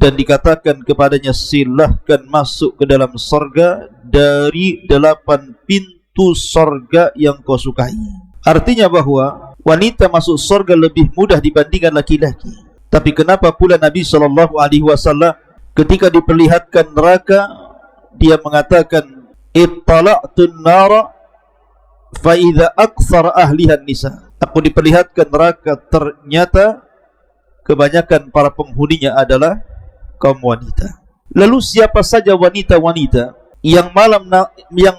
dan dikatakan kepadanya, silahkan masuk ke dalam sorga dari 8 pintu sorga yang kau sukai. Artinya bahwa wanita masuk sorga lebih mudah dibandingkan laki-laki. Tapi kenapa pula Nabi SAW ketika diperlihatkan neraka, dia mengatakan, ittala'tun nara fa idza aktsara ahliha nisa. Aku diperlihatkan neraka, ternyata kebanyakan para penghuninya adalah kaum wanita. Lalu siapa saja wanita-wanita yang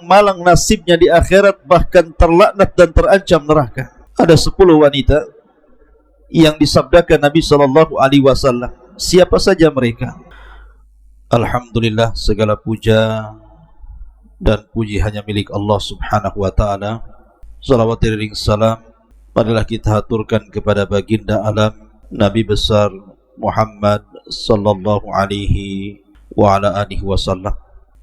malang nasibnya di akhirat, bahkan terlaknat dan terancam neraka? Ada 10 wanita yang disabdakan Nabi SAW. Siapa saja mereka? Alhamdulillah, segala puja dan puji hanya milik Allah Subhanahu wa ta'ala. Salawat dan salam marilah kita haturkan kepada baginda alam Nabi besar Muhammad sallallahu alaihi wa ala alihi wasallam.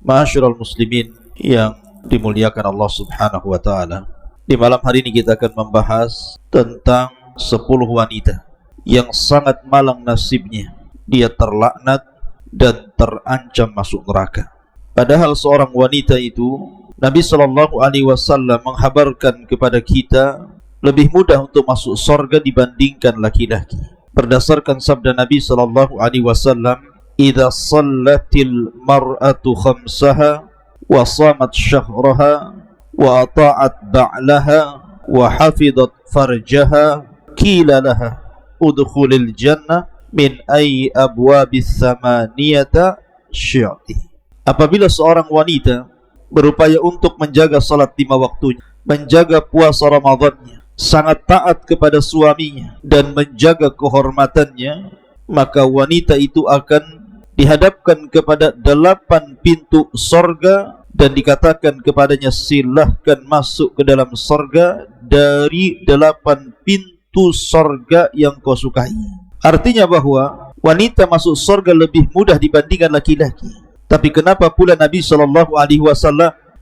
Ma'asyiral muslimin yang dimuliakan Allah Subhanahu wa ta'ala, di malam hari ini kita akan membahas tentang 10 wanita yang sangat malang nasibnya, dia terlaknat dan terancam masuk neraka. Padahal seorang wanita itu, Nabi sallallahu alaihi wasallam menghabarkan kepada kita, lebih mudah untuk masuk surga dibandingkan laki-laki. Berdasarkan sabda Nabi sallallahu alaihi wasallam, "Idza shallatil mar'atu khamsaha wa shamat syahraha wa ata'at ba'laha wa hafizat farjaha, qila laha udkhulil jannah min ayyi abwabis samaniyata syi'ti." Apabila seorang wanita berupaya untuk menjaga salat 5 waktunya, menjaga puasa Ramadannya, sangat taat kepada suaminya dan menjaga kehormatannya, maka wanita itu akan dihadapkan kepada 8 pintu sorga dan dikatakan kepadanya, silahkan masuk ke dalam sorga dari 8 pintu sorga yang kau sukai. Artinya bahwa wanita masuk sorga lebih mudah dibandingkan laki-laki. Tapi kenapa pula Nabi SAW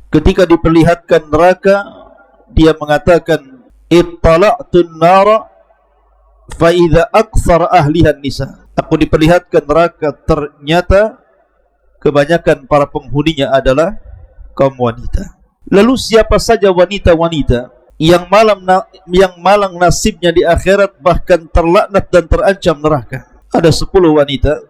ketika diperlihatkan neraka, dia mengatakan, ittala'tun nara fa idza aktsara ahliha nisa. Aku diperlihatkan neraka, ternyata kebanyakan para penghuninya adalah kaum wanita. Lalu siapa saja wanita-wanita yang malang nasibnya di akhirat, bahkan terlaknat dan terancam neraka? Ada 10 wanita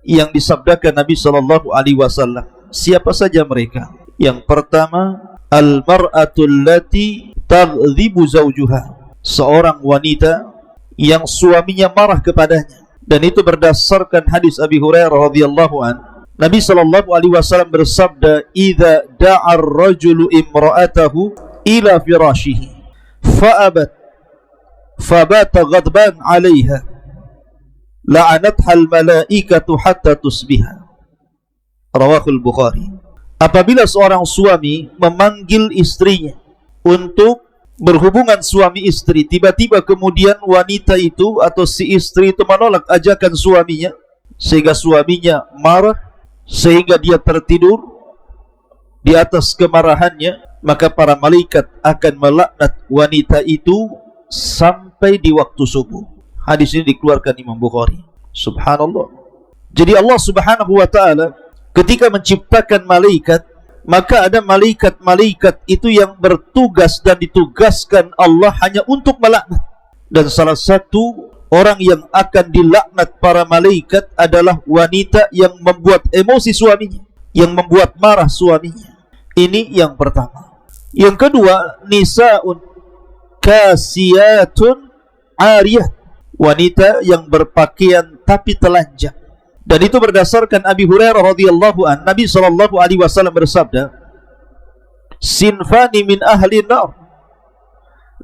yang disabdakan Nabi SAW. Siapa saja mereka? Yang pertama, al-mar'atul lati taghdhibu zawjuha, seorang wanita yang suaminya marah kepadanya. Dan itu berdasarkan hadis Abi Hurairah radhiyallahu an. Nabi SAW bersabda, "Idza da'a ar-rajulu imra'atahu ila firashihi fa'abat fabata ghadban 'alayha la'anatha al-malaikatu hatta tusbiha." Rawahul Bukhari. Apabila seorang suami memanggil istrinya untuk berhubungan suami istri, tiba-tiba kemudian wanita itu atau si istri itu menolak ajakan suaminya, sehingga suaminya marah, sehingga dia tertidur di atas kemarahannya, maka para malaikat akan melaknat wanita itu sampai di waktu subuh. Hadis ini dikeluarkan Imam Bukhari. Subhanallah. Jadi Allah Subhanahu wa ta'ala ketika menciptakan malaikat, maka ada malaikat-malaikat itu yang bertugas dan ditugaskan Allah hanya untuk melaknat. Dan salah satu orang yang akan dilaknat para malaikat adalah wanita yang membuat emosi suaminya, yang membuat marah suaminya. Ini yang pertama. Yang kedua, nisaun kasiyatun ariyat, wanita yang berpakaian tapi telanjang. Dan itu berdasarkan Abi Hurairah radhiyallahu an. Nabi SAW bersabda, "Sinfani min ahli nar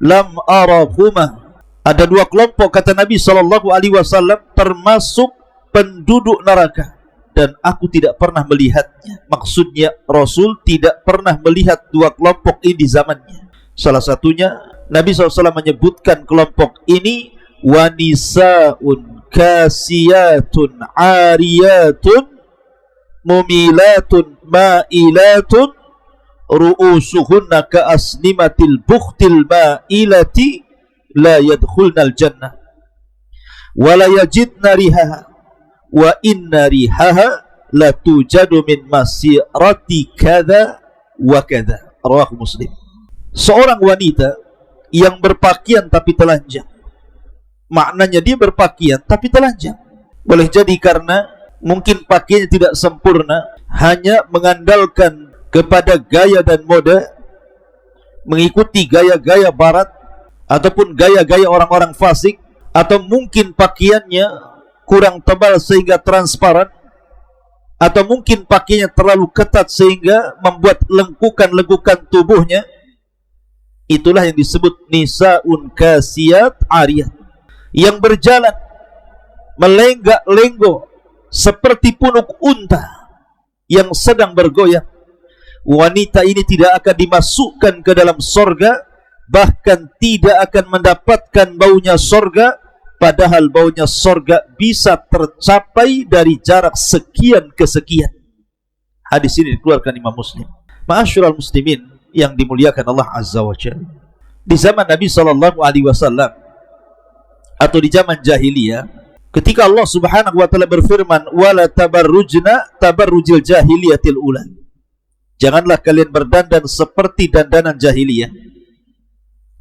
lam arahuma." Ada 2 kelompok, kata Nabi SAW, termasuk penduduk neraka, dan aku tidak pernah melihatnya. Maksudnya Rasul tidak pernah melihat 2 kelompok ini di zamannya. Salah satunya Nabi SAW menyebutkan kelompok ini, wanisaun kasiyatun ariyatun mumilatun ma'ilatun ru'usuhunna ka'asnimatil bukhtil ma'ilati la yadkhulnal jannah wa la yajidna rihaha wa inna rihaha la tujadu min masirati kadza wa kadza. Rawahu Muslim. Seorang wanita yang berpakaian tapi telanjang, maknanya dia berpakaian tapi telanjang. Boleh jadi karena mungkin pakaiannya tidak sempurna, hanya mengandalkan kepada gaya dan mode, mengikuti gaya-gaya barat ataupun gaya-gaya orang-orang fasik, atau mungkin pakaiannya kurang tebal sehingga transparan, atau mungkin pakaiannya terlalu ketat sehingga membuat lengkukan-lengkukan tubuhnya. Itulah yang disebut nisaun kasiyat ariyat, yang berjalan melenggak-lenggok seperti punuk unta yang sedang bergoyang. Wanita ini tidak akan dimasukkan ke dalam sorga, bahkan tidak akan mendapatkan baunya sorga, padahal baunya sorga bisa tercapai dari jarak sekian ke sekian. Hadis ini dikeluarkan Imam Muslim. Ma'asyiral muslimin yang dimuliakan Allah Azza wa Jalla, di zaman Nabi SAW atau di zaman jahiliyah, ketika Allah Subhanahu wa taala berfirman, wala tabarrujna tabarrujil jahiliyatil ula, janganlah kalian berdandan seperti dandanan jahiliyah.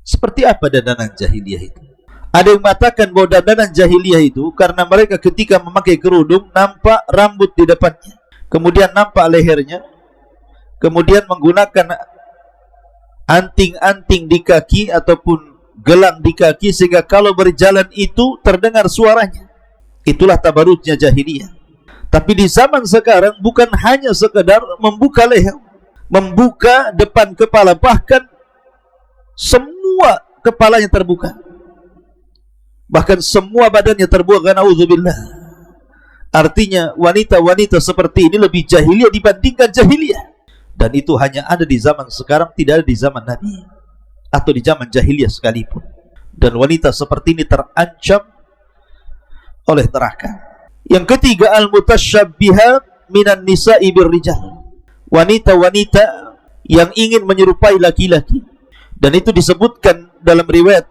Seperti apa dandanan jahiliyah itu? Ada yang mengatakan bahwa dandanan jahiliyah itu karena mereka ketika memakai kerudung nampak rambut di depannya, kemudian nampak lehernya, kemudian menggunakan anting-anting di kaki ataupun gelang di kaki, sehingga kalau berjalan itu terdengar suaranya. Itulah tabarrujnya jahiliyah. Tapi di zaman sekarang bukan hanya sekedar membuka leher, membuka depan kepala, bahkan semua kepalanya terbuka, bahkan semua badannya terbuka. Na'udzubillah. Artinya wanita-wanita seperti ini lebih jahiliyah dibandingkan jahiliyah. Dan itu hanya ada di zaman sekarang, tidak ada di zaman Nabi atau di zaman jahiliyah sekalipun. Dan wanita seperti ini terancam oleh neraka. Yang ketiga, al-mutasyabbihat minan nisa'i birrijal, wanita-wanita yang ingin menyerupai laki-laki. Dan itu disebutkan dalam riwayat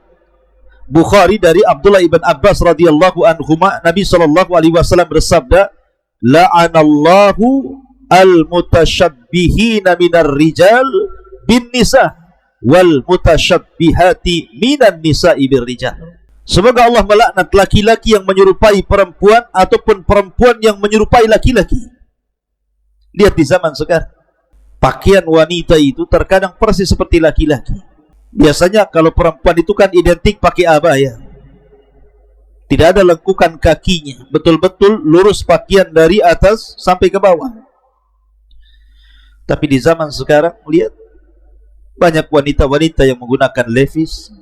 Bukhari dari Abdullah ibn Abbas radhiyallahu anhuma, Nabi SAW bersabda, la'anallahu al-mutasyabbihina minar rijal bin nisa wal mutasyabbihati minan nisa'i bir rijal. Semoga Allah melaknat laki-laki yang menyerupai perempuan ataupun perempuan yang menyerupai laki-laki. Lihat di zaman sekarang, pakaian wanita itu terkadang persis seperti laki-laki. Biasanya kalau perempuan itu kan identik pakai abaya, tidak ada lengkukan kakinya, betul-betul lurus pakaian dari atas sampai ke bawah. Tapi di zaman sekarang, lihat, banyak wanita-wanita yang menggunakan levis,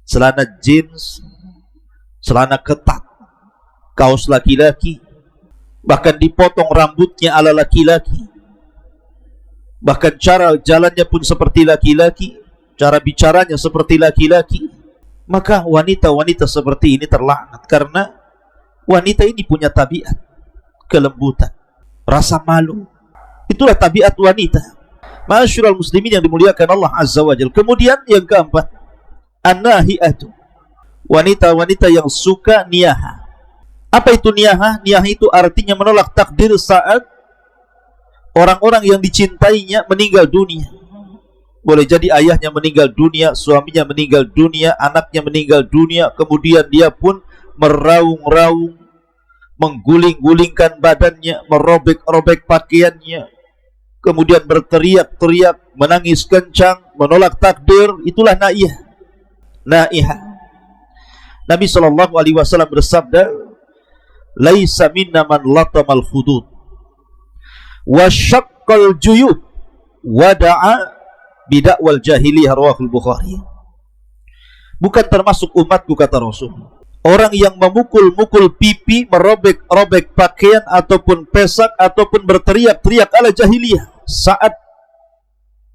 celana jeans, celana ketat, kaos laki-laki, bahkan dipotong rambutnya ala laki-laki, bahkan cara jalannya pun seperti laki-laki, cara bicaranya seperti laki-laki. Maka wanita-wanita seperti ini terlaknat, karena wanita ini punya tabiat kelembutan, rasa malu. Itulah tabiat wanita. Ma'asyiral muslimin yang dimuliakan Allah Azza wa Jalla. Kemudian yang keempat, an-nahi'atu, wanita-wanita yang suka niyaha. Apa itu niyaha? Niyaha itu artinya menolak takdir saat orang-orang yang dicintainya meninggal dunia. Boleh jadi ayahnya meninggal dunia, suaminya meninggal dunia, anaknya meninggal dunia, kemudian dia pun meraung-raung, mengguling-gulingkan badannya, merobek-robek pakaiannya, kemudian berteriak-teriak, menangis kencang, menolak takdir. Itulah naiyah. Naiyah. Nabi SAW bersabda, laisa minna man latamal khudud wa syaqqal juyub wa da'a bidakwal jahiliyah. Rawahul Bukhari. Bukan termasuk umatku, kata Rasul, orang yang memukul-mukul pipi, merobek-robek pakaian ataupun pesak ataupun berteriak-teriak ala jahiliyah saat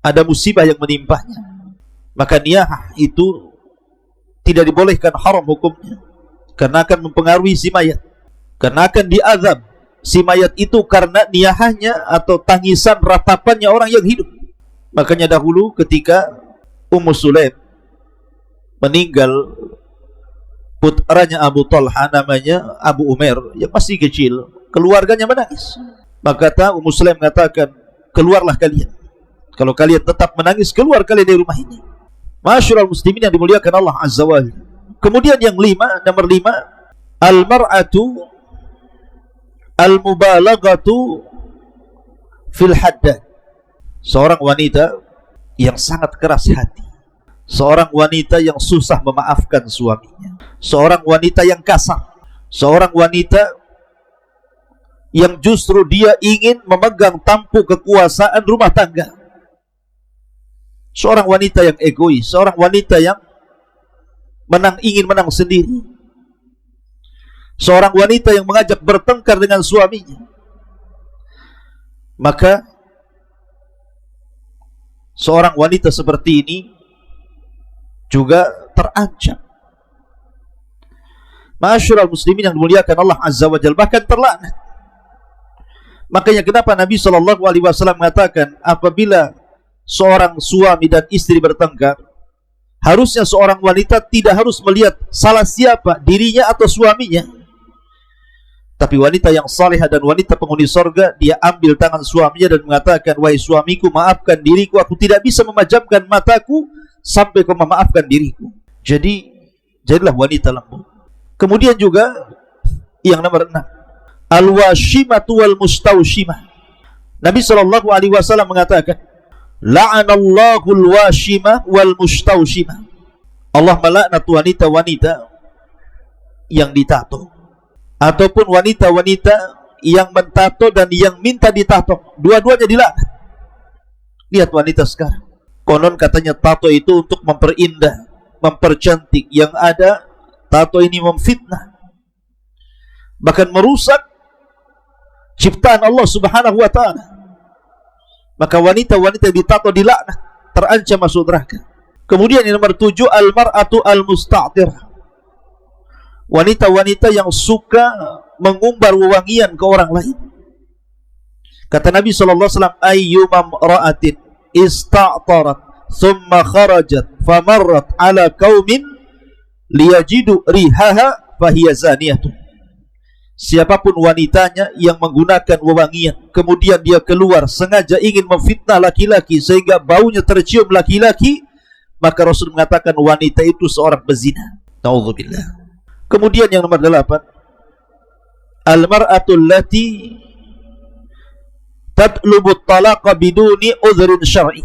ada musibah yang menimpahnya. Maka niyah itu tidak dibolehkan, haram hukumnya, karena akan mempengaruhi si mayat, karena akan diazab si mayat itu karena niyahnya atau tangisan ratapannya orang yang hidup. Makanya dahulu ketika Ummu Sulaim meninggal putranya Abu Talha namanya Abu Umair yang masih kecil, keluarganya menangis. Maka kata Ummu Sulaim mengatakan, keluarlah kalian. Kalau kalian tetap menangis, keluar kalian dari rumah ini. Ma'asyiral muslimin yang dimuliakan Allah Azza wa Jalla. Kemudian yang nomor 5, al-mar'atu al-mubalaghatu fil haddad. Seorang wanita yang sangat keras hati, seorang wanita yang susah memaafkan suaminya, seorang wanita yang kasar, seorang wanita yang justru dia ingin memegang tampuk kekuasaan rumah tangga, seorang wanita yang egois, seorang wanita yang ingin menang sendiri, seorang wanita yang mengajak bertengkar dengan suaminya. Maka seorang wanita seperti ini juga terancam. Ma'asyiral muslimin yang dimuliakan Allah Azza wa Jalla, bahkan terlaknat. Makanya kenapa Nabi SAW mengatakan, apabila seorang suami dan istri bertengkar, harusnya seorang wanita tidak harus melihat salah siapa, dirinya atau suaminya. Tapi wanita yang salihah dan wanita penghuni surga, dia ambil tangan suaminya dan mengatakan, wahai suamiku, maafkan diriku, aku tidak bisa memejamkan mataku sampai kau memaafkan diriku. Jadi, jadilah wanita lembut. Kemudian juga yang nomor 6, al-washimatu wal mustawshimah. Nabi SAW mengatakan, la'anallahu al-washimah wal mustawshimah. Allah melaknat wanita-wanita yang ditato, ataupun wanita-wanita yang mentato dan yang minta ditato. Dua-duanya dilaknat. Lihat wanita sekarang, konon katanya tato itu untuk memperindah, mempercantik. Yang ada, tato ini memfitnah, bahkan merusak ciptaan Allah Subhanahu wa ta'ala. Maka wanita-wanita yang ditato dilaknat, terancam masuk neraka. Kemudian yang nomor 7, al-mar'atu al-musta'tirah. Wanita-wanita yang suka mengumbar wewangian ke orang lain. Kata Nabi SAW, ayyumam ra'atin ista'tarat thumma kharajat famarrat ala qaumin liyajidu rihaha fahiya zaniyatun. Siapapun wanitanya yang menggunakan wewangian, kemudian dia keluar sengaja ingin memfitnah laki-laki sehingga baunya tercium laki-laki, maka Rasul mengatakan wanita itu seorang pezina. Na'udzubillah. Kemudian yang nomor 8, al-mar'atul lati tatlubu talaqa biduni udhrin syar'i.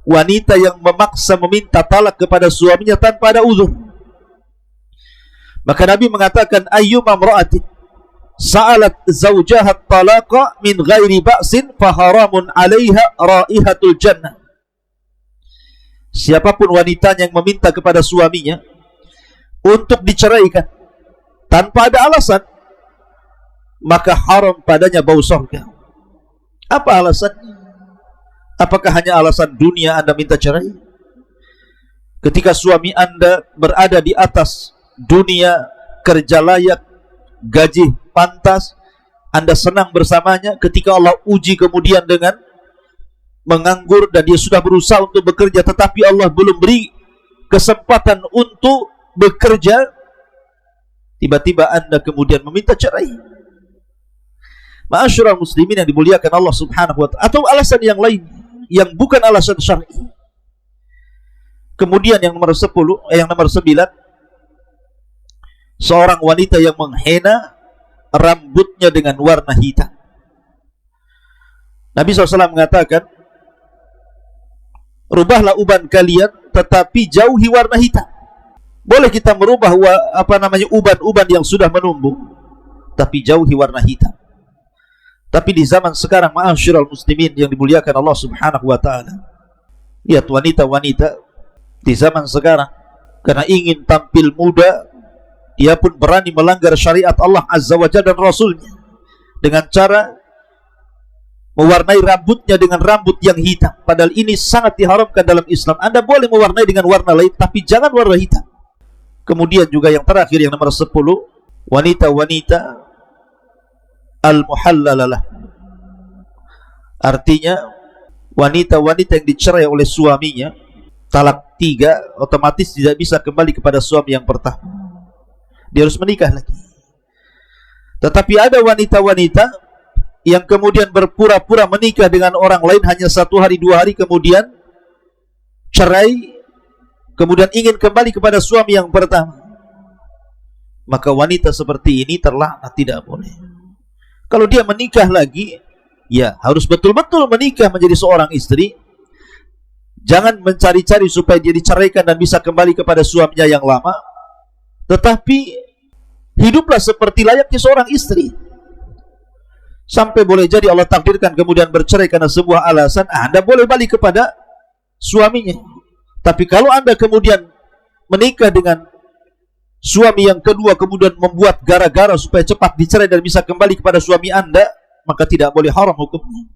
Wanita yang memaksa meminta talak kepada suaminya tanpa ada uzur. Maka Nabi mengatakan, ayyuma imra'atin sa'alat zawjaha talaqa min ghairi ba'sin faharamun 'alaiha raihatul jannah. Siapapun wanitanya yang meminta kepada suaminya untuk diceraikan tanpa ada alasan, maka haram padanya bau surga. Apa alasannya? Apakah hanya alasan dunia Anda minta cerai? Ketika suami Anda berada di atas dunia, kerja layak, gaji pantas, Anda senang bersamanya. Ketika Allah uji kemudian dengan menganggur dan dia sudah berusaha untuk bekerja, tetapi Allah belum beri kesempatan untuk bekerja, tiba-tiba Anda kemudian meminta cerai. Ma'asyiral muslimin yang dimuliakan Allah Subhanahu wa ta'ala. Atau alasan yang lain yang bukan alasan syar'i. Kemudian yang nomor 10, yang nomor 9, seorang wanita yang menghena rambutnya dengan warna hitam. Nabi SAW mengatakan, rubahlah uban kalian tetapi jauhi warna hitam. Boleh kita merubah uban-uban yang sudah menumbuh, tapi jauhi warna hitam. Tapi di zaman sekarang, ma'asyiral muslimin yang dimuliakan Allah Subhanahu wa ta'ala, lihat wanita-wanita di zaman sekarang, karena ingin tampil muda, dia pun berani melanggar syariat Allah Azza wa Jalla dan Rasulnya dengan cara mewarnai rambutnya dengan rambut yang hitam. Padahal ini sangat diharamkan dalam Islam. Anda boleh mewarnai dengan warna lain, tapi jangan warna hitam. Kemudian juga yang terakhir, yang nomor 10, wanita-wanita al-muhallalalah. Artinya wanita-wanita yang dicerai oleh suaminya talak 3, otomatis tidak bisa kembali kepada suami yang pertama. dia harus menikah lagi. Tetapi ada wanita-wanita yang kemudian berpura-pura menikah dengan orang lain hanya 1 hari 2 hari, kemudian cerai, kemudian ingin kembali kepada suami yang pertama. Maka wanita seperti ini terlaknat, tidak boleh. Kalau dia menikah lagi, ya harus betul-betul menikah menjadi seorang istri. Jangan mencari-cari supaya dia diceraikan dan bisa kembali kepada suaminya yang lama. Tetapi hiduplah seperti layaknya seorang istri. Sampai boleh jadi Allah takdirkan kemudian bercerai karena sebuah alasan, Anda boleh balik kepada suaminya. Tapi kalau Anda kemudian menikah dengan suami yang kedua, kemudian membuat gara-gara supaya cepat dicerai dan bisa kembali kepada suami Anda, maka tidak boleh, haram hukumnya.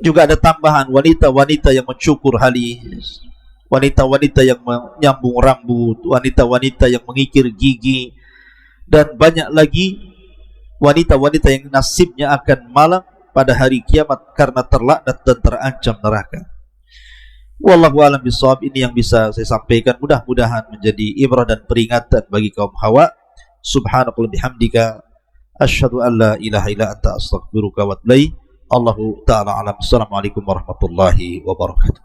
Juga ada tambahan, wanita-wanita yang mencukur halis, wanita-wanita yang menyambung rambut, wanita-wanita yang mengikir gigi, dan banyak lagi wanita-wanita yang nasibnya akan malang pada hari kiamat karena terlaknat dan terancam neraka. Wallahu a'lam bishawab. Ini yang bisa saya sampaikan, mudah-mudahan menjadi ibrah dan peringatan bagi kaum hawa. Subhanakallahumma bihamdika asyhadu an la ilaha illa anta astaghfiruka wa atubu ilaik. Allahu ta'ala alam. Assalamualaikum warahmatullahi wabarakatuh.